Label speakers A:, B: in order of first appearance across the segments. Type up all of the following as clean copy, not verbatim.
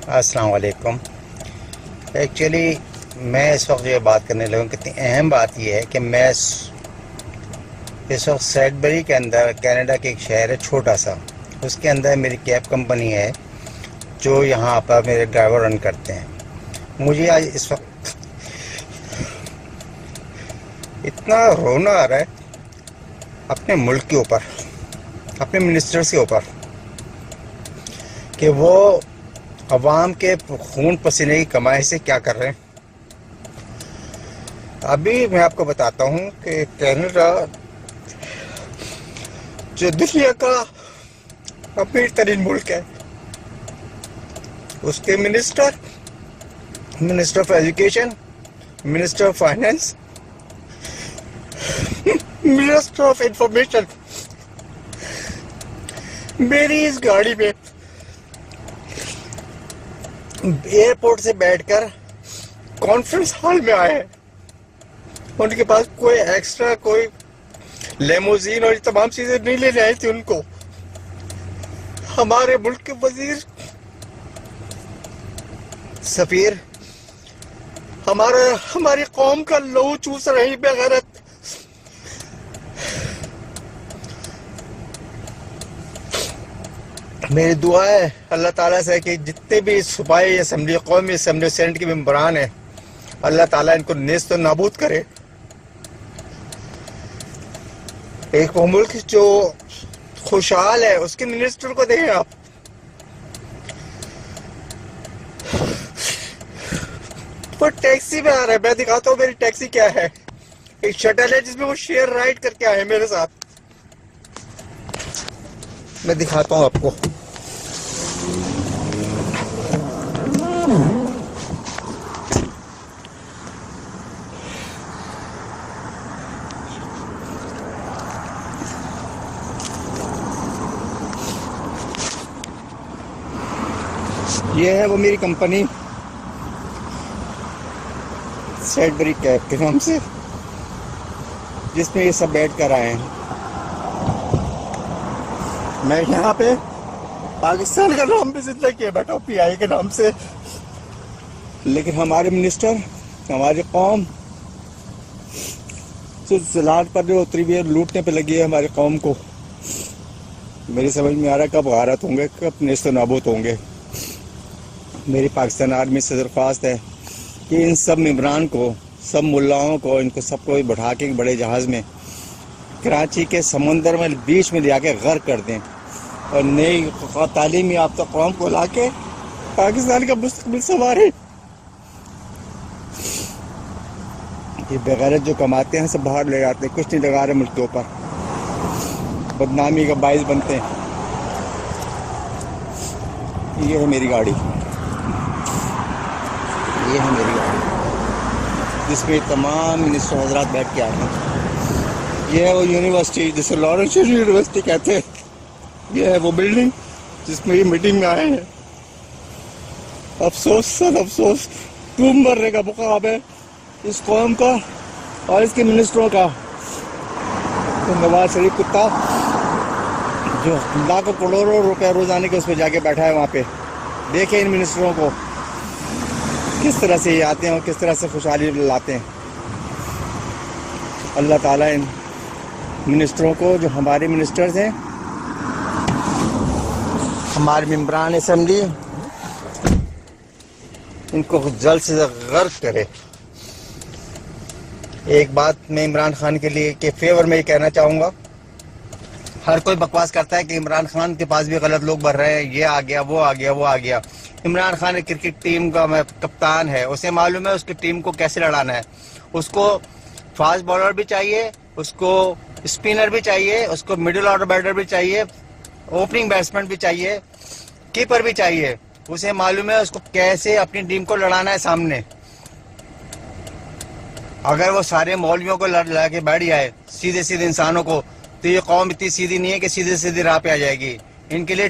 A: السلام علیکم۔ ایکچولی میں اس وقت یہ بات کرنے لگا، کتنی اہم بات یہ ہے کہ میں اس وقت سیڈبری کے اندر، کینیڈا کے ایک شہر ہے چھوٹا سا، اس کے اندر میری کیب کمپنی ہے جو یہاں پر میرے ڈرائیور رن کرتے ہیں۔ مجھے آج اس وقت اتنا رونا آ رہا ہے اپنے ملک کے اوپر، اپنے منسٹر کے اوپر، کہ وہ عوام کے خون پسینے کی کمائی سے کیا کر رہے ہیں۔ ابھی میں آپ کو بتاتا ہوں کہ کینیڈا جو دنیا کا امیر ترین ملک ہے، اس کے minister of education, minister of finance, minister of information میری اس گاڑی میں ایئرپورٹ سے بیٹھ کر کانفرنس ہال میں آئے ہیں۔ ان کے پاس کوئی ایکسٹرا، کوئی لیموزین اور تمام چیزیں نہیں لینے آئی تھی ان کو۔ ہمارے ملک کے وزیر، سفیر ہماری قوم کا لہو چوس رہی بغیرت۔ میری دعا ہے اللہ تعالیٰ سے کہ جتنے بھی صوبائی اسمبلی، قومی اسمبلی، سینٹ کے ممبران ہیں، اللہ تعالیٰ ان کو نیست و نابود کرے۔ ایک وہ ملک جو خوشحال ہے، اس کے منسٹر کو دیکھیں آپ۔ وہ ٹیکسی میں آ رہا ہے، میں دکھاتا ہوں میری ٹیکسی کیا ہے۔ ایک شٹل ہے جس میں وہ شیئر رائڈ کر کے آئے میرے ساتھ، میں دکھاتا ہوں آپ کو۔ یہ ہے وہ میری کمپنی سیڈبری کیب کے نام سے، جس میں یہ سب بیٹھ کر آئے ہیں۔ میں یہاں پہ پاکستان کا نام بھی زندہ کیا بیٹھا ہوں، پی آئی کے نام سے، لیکن ہمارے منسٹر، ہماری قوم زلات پر جو اتری ہوئی ہے، لوٹنے پہ لگی ہے ہماری قوم کو۔ میری سمجھ میں آ رہا ہے کب غارت ہوں گے، کب نیست و نابود ہوں گے۔ میری پاکستان آرمی سے درخواست ہے کہ ان سب ممبران کو، سب ملاؤں کو، ان کو سب کو بٹھا کے بڑے جہاز میں کراچی کے سمندر میں بیچ میں لے آ کے غرق کر دیں، اور نئی تعلیم یافتہ قوم کو لا کے پاکستان کا مستقبل سنواریں۔ یہ بغیرت جو کماتے ہیں سب باہر لے جاتے ہیں، کچھ نہیں لگا رہے ملک کے اوپر، بدنامی کا باعث بنتے ہیں۔ یہ ہے میری گاڑی، یہ ہے میری گاڑی جس میں تمام منسٹر حضرات بیٹھ کے آئے ہیں۔ یہ ہے وہ یونیورسٹی جسے لارنس یونیورسٹی کہتے ہیں۔ یہ ہے وہ بلڈنگ جس میں یہ میٹنگ میں آئے ہیں۔ افسوس، سب افسوس، ڈوب مرنے کا مقام ہے اس قوم کا اور اس کے منسٹروں کا۔ تو نواز شریف کتا جو لاکھوں کروڑوں روپے روزانے کے اس پہ جا کے بیٹھا ہے وہاں پہ، دیکھیں ان منسٹروں کو کس طرح سے یہ آتے ہیں اور کس طرح سے خوشحالی لاتے ہیں۔ اللہ تعالیٰ ان منسٹروں کو، جو ہمارے منسٹرز ہیں، ہمارے ممبران اسمبلی، ان کو جلد سے جلد غرق کرے۔ ایک بات میں عمران خان کے لیے کے فیور میں یہ کہنا چاہوں گا، ہر کوئی بکواس کرتا ہے کہ عمران خان کے پاس بھی غلط لوگ بھر رہے ہیں، یہ آ گیا، وہ آ گیا، وہ آ گیا۔ عمران خان کرکٹ ٹیم کا کپتان ہے، اسے معلوم ہے اس کی ٹیم کو کیسے لڑانا ہے۔ اس کو فاسٹ بالر بھی چاہیے، اس کو اسپنر بھی چاہیے، اس کو مڈل آرڈر بیٹر بھی چاہیے، اوپننگ بیٹسمین بھی چاہیے، کیپر بھی چاہیے۔ اسے معلوم ہے اس کو کیسے اپنی ٹیم کو لڑانا ہے سامنے۔ اگر وہ سارے مولویوں کو لڑا کے بیٹھ جائے، سیدھے سیدھے انسانوں کو، تو یہ قوم اتنی سیدھی نہیں ہے کہ سیدھے سیدھے راہ پہ آ جائے گی۔ ان کے لیے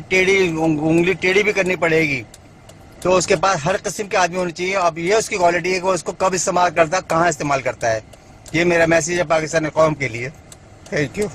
A: انگلی ٹیڑھی بھی کرنی پڑے گی۔ تو اس کے پاس ہر قسم کے آدمی ہونے چاہیے۔ اب یہ اس کی کوالٹی ہے کہ وہ اس کو کب استعمال کرتا ہے، کہاں استعمال کرتا ہے۔ یہ میرا میسیج ہے پاکستانی قوم کے لیے۔ Thank you.